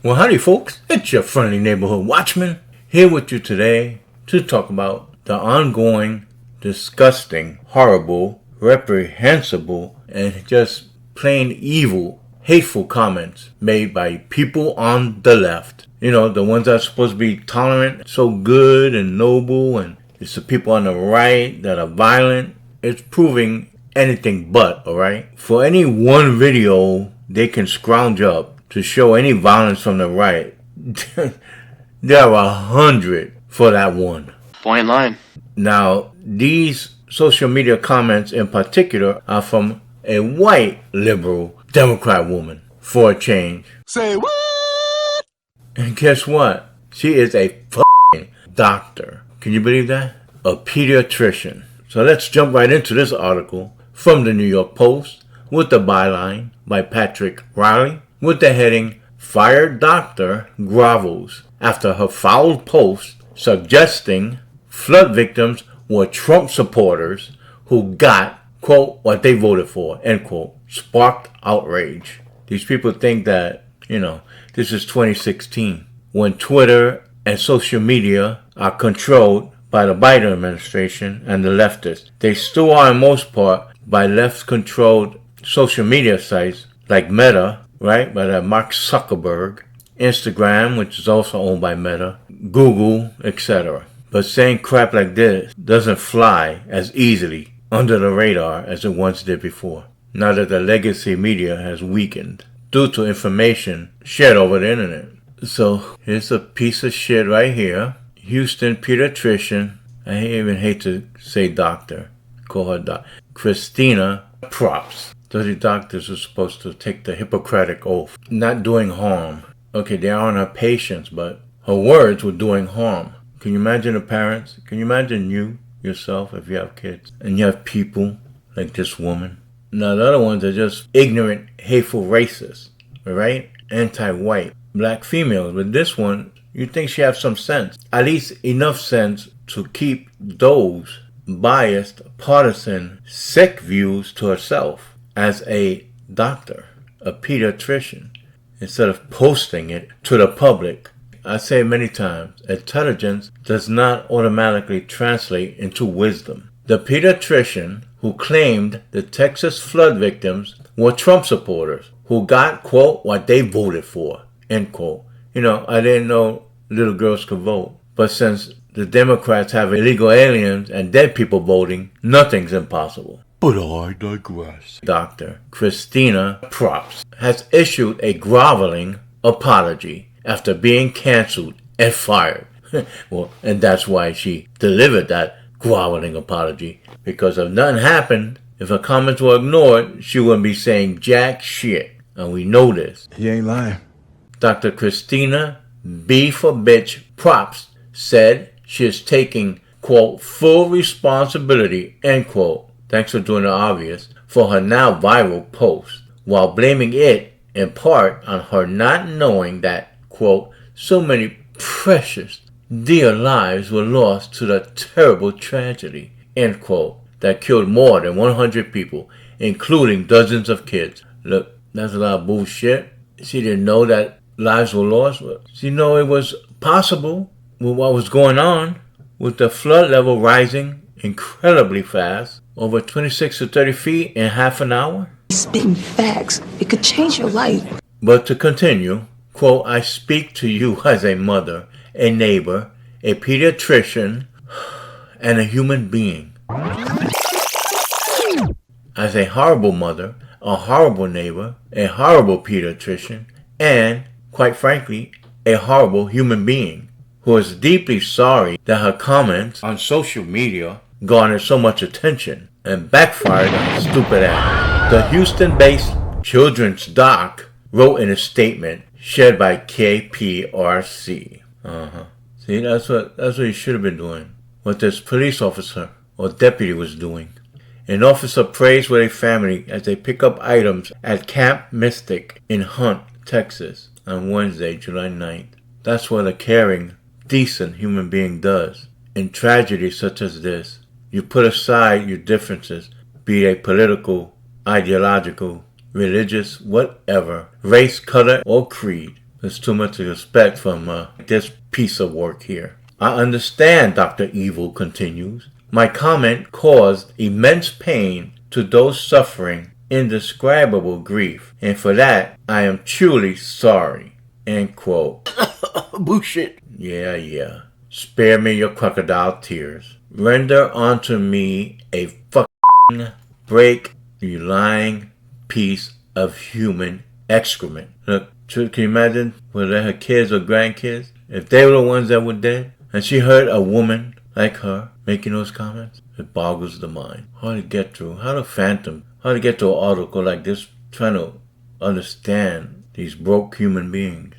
Well, howdy folks, it's your friendly neighborhood watchman here with you today to talk about the ongoing, disgusting, horrible, reprehensible, and just plain evil, hateful comments made by people on the left. You know, the ones that are supposed to be tolerant, so good and noble, and it's the people on the right that are violent. It's proving anything but, alright? For any one video they can scrounge up to show any violence from the right, there are 100 for that one. Point line. Now, these social media comments in particular are from a white liberal Democrat woman, for a change. Say what? And guess what? She is a f***ing doctor. Can you believe that? A pediatrician. So let's jump right into this article from the New York Post with the byline by Patrick Riley, with the heading, "Fired Doctor Grovels After Her Foul Post Suggesting Flood Victims Were Trump Supporters Who Got, quote, what they voted for," end quote, sparked outrage. These people think that, this is 2016, when Twitter and social media are controlled by the Biden administration and the leftists. They still are in most part by left-controlled social media sites like Meta, right, by that Mark Zuckerberg, Instagram, which is also owned by Meta, Google, etc. But saying crap like this doesn't fly as easily under the radar as it once did before, now that the legacy media has weakened due to information shared over the internet. So here's a piece of shit right here. Houston pediatrician, I even hate to say doctor, call her doc, Christina Propst. The doctors are supposed to take the Hippocratic oath, not doing harm. Okay, they aren't her patients, but her words were doing harm. Can you imagine the parents? Can you imagine you, yourself, if you have kids, and you have people like this woman? Now, the other ones are just ignorant, hateful racists, right? Anti-white, black females. But this one, you think she has some sense, at least enough sense to keep those biased, partisan, sick views to herself. As a doctor, a pediatrician, instead of posting it to the public. I say many times, intelligence does not automatically translate into wisdom. The pediatrician who claimed the Texas flood victims were Trump supporters who got, quote, what they voted for, end quote. I didn't know little girls could vote. But since the Democrats have illegal aliens and dead people voting, nothing's impossible. But I digress. Dr. Christina Propst has issued a groveling apology after being canceled and fired. Well, and that's why she delivered that groveling apology. Because if nothing happened, if her comments were ignored, she wouldn't be saying jack shit. And we know this. He ain't lying. Dr. Christina B for Bitch Propst said she is taking, quote, full responsibility, end quote, thanks for doing the obvious, for her now viral post, while blaming it in part on her not knowing that, quote, so many precious, dear lives were lost to the terrible tragedy, end quote, that killed more than 100 people, including dozens of kids. Look, that's a lot of bullshit. She didn't know that lives were lost. She knew it was possible with what was going on, with the flood level rising incredibly fast, over 26 to 30 feet in half an hour. Spitting facts. It could change your life. But to continue, quote, I speak to you as a mother, a neighbor, a pediatrician, and a human being. As a horrible mother, a horrible neighbor, a horrible pediatrician, and, quite frankly, a horrible human being, who is deeply sorry that her comments on social media garnered so much attention and backfired on his stupid ass. The Houston-based children's doc wrote in a statement shared by KPRC. See, that's what he should have been doing. What this police officer or deputy was doing. An officer prays with a family as they pick up items at Camp Mystic in Hunt, Texas on Wednesday, July 9th. That's what a caring, decent human being does. In tragedies such as this, you put aside your differences, be they political, ideological, religious, whatever, race, color, or creed. There's too much to expect from this piece of work here. I understand, Dr. Evil continues. My comment caused immense pain to those suffering indescribable grief, and for that I am truly sorry. End quote. Bullshit. Yeah. Spare me your crocodile tears. Render unto me a fucking break, you lying piece of human excrement. Look, can you imagine whether her kids or grandkids, if they were the ones that were dead, and she heard a woman like her making those comments? It boggles the mind. How to get through, how to get to an article like this, trying to understand these broke human beings.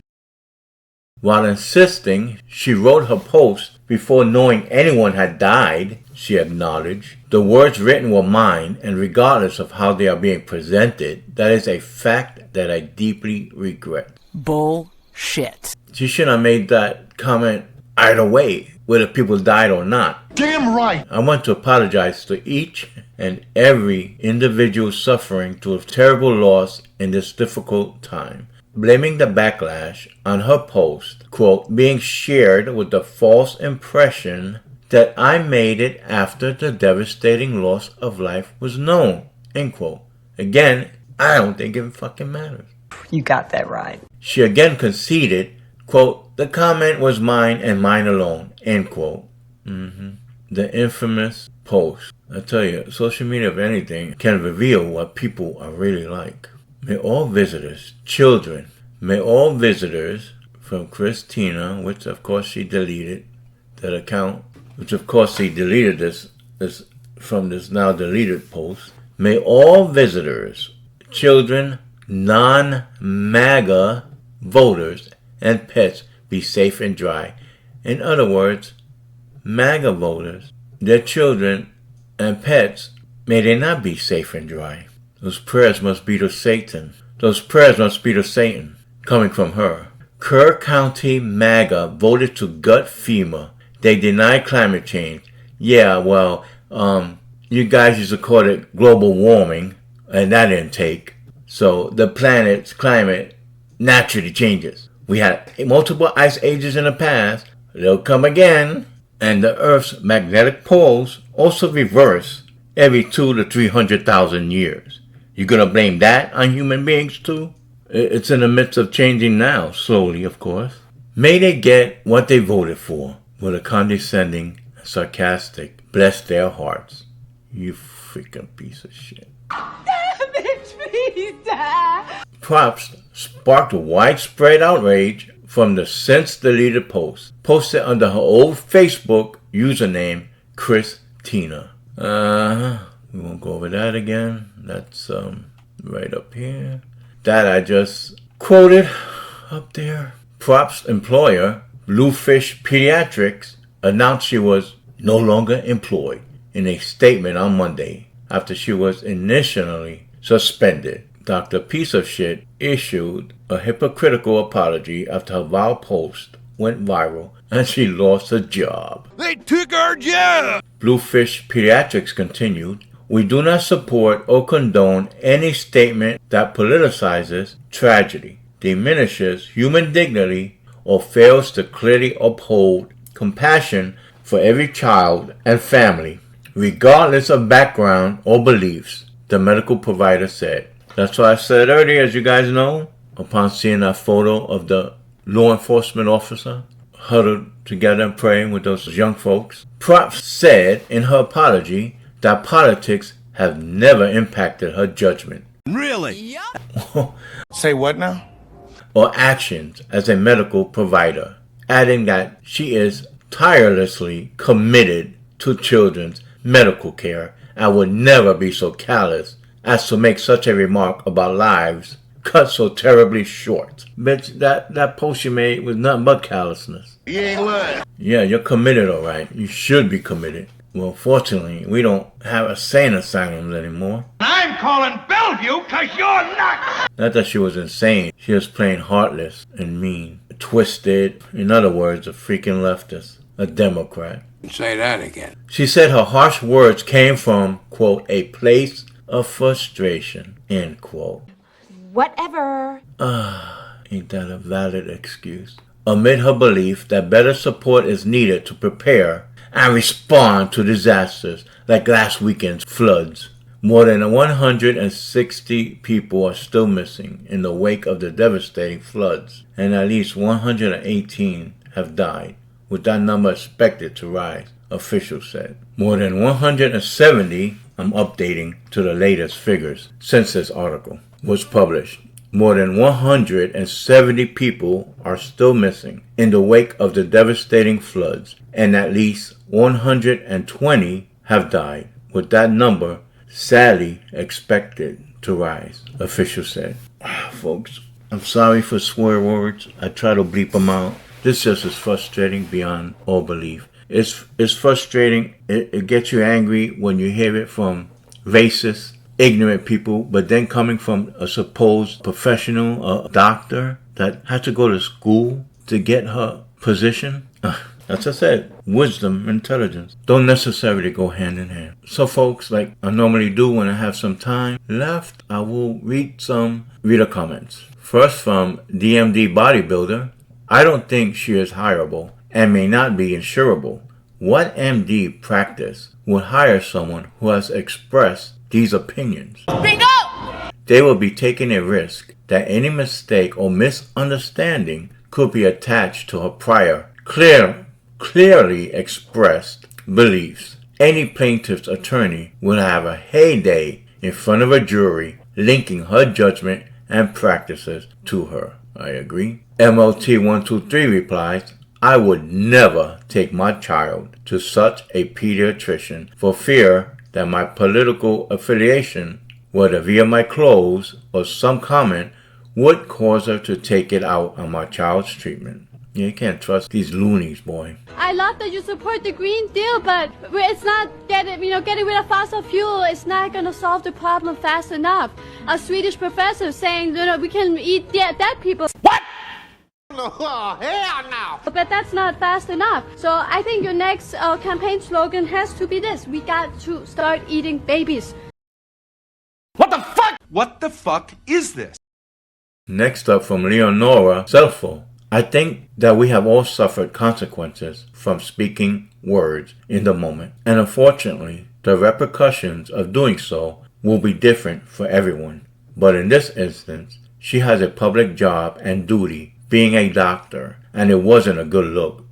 While insisting she wrote her post before knowing anyone had died, she acknowledged, the words written were mine, and regardless of how they are being presented, that is a fact that I deeply regret. Bullshit. She shouldn't have made that comment either way, whether people died or not. Damn right. I want to apologize to each and every individual suffering through a terrible loss in this difficult time. Blaming the backlash on her post, quote, being shared with the false impression that I made it after the devastating loss of life was known, end quote. Again, I don't think it fucking matters. You got that right. She again conceded, quote, the comment was mine and mine alone, end quote. The infamous post. I tell you, social media, if anything, can reveal what people are really like. May all visitors from Christina, which of course she deleted that account, which of course she deleted this from this now deleted post. May all visitors, children, non-MAGA voters, and pets be safe and dry. In other words, MAGA voters, their children, and pets, may they not be safe and dry. Those prayers must be to Satan. Coming from her. Kerr County MAGA voted to gut FEMA. They deny climate change. Yeah, well, you guys used to call it global warming, and that didn't take. So the planet's climate naturally changes. We had multiple ice ages in the past. They'll come again. And the Earth's magnetic poles also reverse every 200,000 to 300,000 years. You gonna blame that on human beings too? It's in the midst of changing now, slowly of course. May they get what they voted for, with a condescending, sarcastic, bless their hearts. You freaking piece of shit. Damn it, Peter! Propst sparked widespread outrage from the since deleted post, posted under her old Facebook username, Christina. We won't go over that again. That's right up here. That I just quoted up there. Propst's employer, Bluefish Pediatrics, announced she was no longer employed in a statement on Monday after she was initially suspended. Dr. Piece of Shit issued a hypocritical apology after her vile post went viral and she lost her job. They took our job. Bluefish Pediatrics continued, we do not support or condone any statement that politicizes tragedy, diminishes human dignity, or fails to clearly uphold compassion for every child and family, regardless of background or beliefs, the medical provider said. That's why I said earlier, as you guys know, upon seeing that photo of the law enforcement officer huddled together and praying with those young folks, Propst said in her apology that politics have never impacted her judgment. Really? Yup. Say what now? Or actions as a medical provider, adding that she is tirelessly committed to children's medical care, I would never be so callous as to make such a remark about lives cut so terribly short. Bitch, that post you made was nothing but callousness. You ain't lying. Yeah, you're committed, alright. You should be committed. Well, fortunately, we don't have insane asylums anymore. I'm calling Bellevue because you're nuts. Not that she was insane. She was plain heartless and mean. Twisted. In other words, a freaking leftist. A Democrat. Say that again. She said her harsh words came from, quote, a place of frustration, end quote. Whatever. Ain't that a valid excuse? Amid her belief that better support is needed to prepare and respond to disasters like last weekend's floods. More than 160 people are still missing in the wake of the devastating floods, and at least 118 have died, with that number expected to rise, officials said. More than 170, I'm updating to the latest figures since this article was published. More than 170 people are still missing in the wake of the devastating floods, and at least 120 have died, with that number sadly expected to rise, officials said. Folks, I'm sorry for swear words. I try to bleep them out. This just is frustrating beyond all belief. It's frustrating. It gets you angry when you hear it from racist, ignorant people, but then coming from a supposed professional, a doctor that had to go to school to get her position. As I said, wisdom and intelligence don't necessarily go hand in hand. So folks, like I normally do when I have some time left, I will read some reader comments. First from DMD Bodybuilder. I don't think she is hireable and may not be insurable. What MD practice would hire someone who has expressed these opinions? Bingo! They will be taking a risk that any mistake or misunderstanding could be attached to her prior, clearly expressed beliefs. Any plaintiff's attorney will have a heyday in front of a jury linking her judgment and practices to her. I agree. MLT123 replies, I would never take my child to such a pediatrician for fear that my political affiliation, whether via my clothes or some comment, would cause her to take it out on my child's treatment. You can't trust these loonies, boy. I love that you support the Green Deal, but it's not getting rid of fossil fuel. It's not going to solve the problem fast enough. A Swedish professor saying, we can eat dead people. What? Oh, hell no. But that's not fast enough. So I think your next campaign slogan has to be this: we got to start eating babies. What the fuck? What the fuck is this? Next up from Leonora Selfo. I think that we have all suffered consequences from speaking words in the moment, and unfortunately, the repercussions of doing so will be different for everyone. But in this instance, she has a public job and duty, being a doctor, and it wasn't a good look.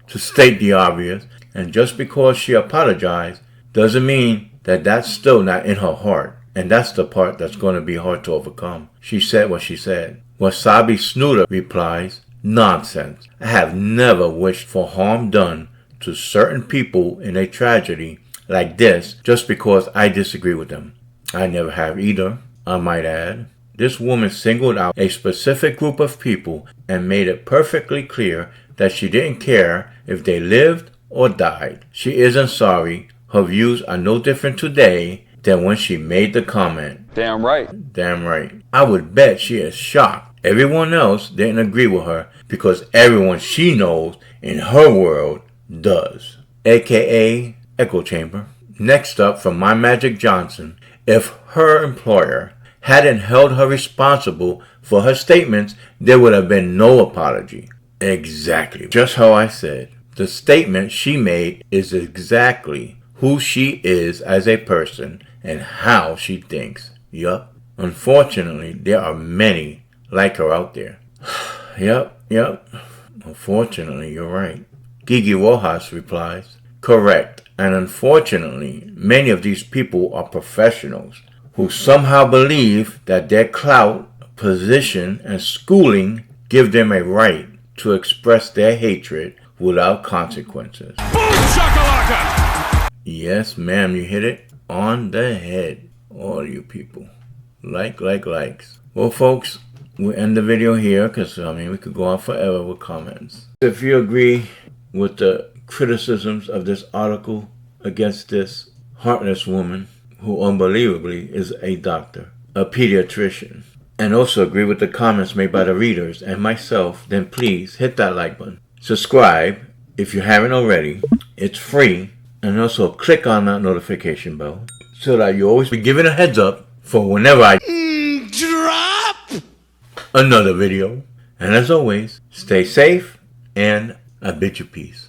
To state the obvious, and just because she apologized doesn't mean that that's still not in her heart, and that's the part that's going to be hard to overcome. She said what she said. Wasabi Snooter replies, nonsense. I have never wished for harm done to certain people in a tragedy like this just because I disagree with them. I never have either, I might add. This woman singled out a specific group of people and made it perfectly clear that she didn't care if they lived or died. She isn't sorry. Her views are no different today than when she made the comment. Damn right. Damn right. I would bet she is shocked. Everyone else didn't agree with her because everyone she knows in her world does. AKA Echo Chamber. Next up from My Magic Johnson. If her employer hadn't held her responsible for her statements, there would have been no apology. Exactly. Just how I said. The statement she made is exactly who she is as a person and how she thinks. Yup. Unfortunately, there are many like her out there. Yup. Unfortunately, you're right. Gigi Rojas replies, correct. And unfortunately, many of these people are professionals who somehow believe that their clout, position, and schooling give them a right to express their hatred without consequences. Boom shakalaka! Yep. Yes, ma'am, you hit it on the head. All you people. Likes. Well, folks, we'll end the video here because, we could go on forever with comments. If you agree with the criticisms of this article against this heartless woman who unbelievably is a doctor, a pediatrician, and also agree with the comments made by the readers and myself, then please hit that like button. Subscribe if you haven't already. It's free. And also click on that notification bell so that you always be given a heads up for whenever I drop another video. And as always, stay safe and I bid you peace.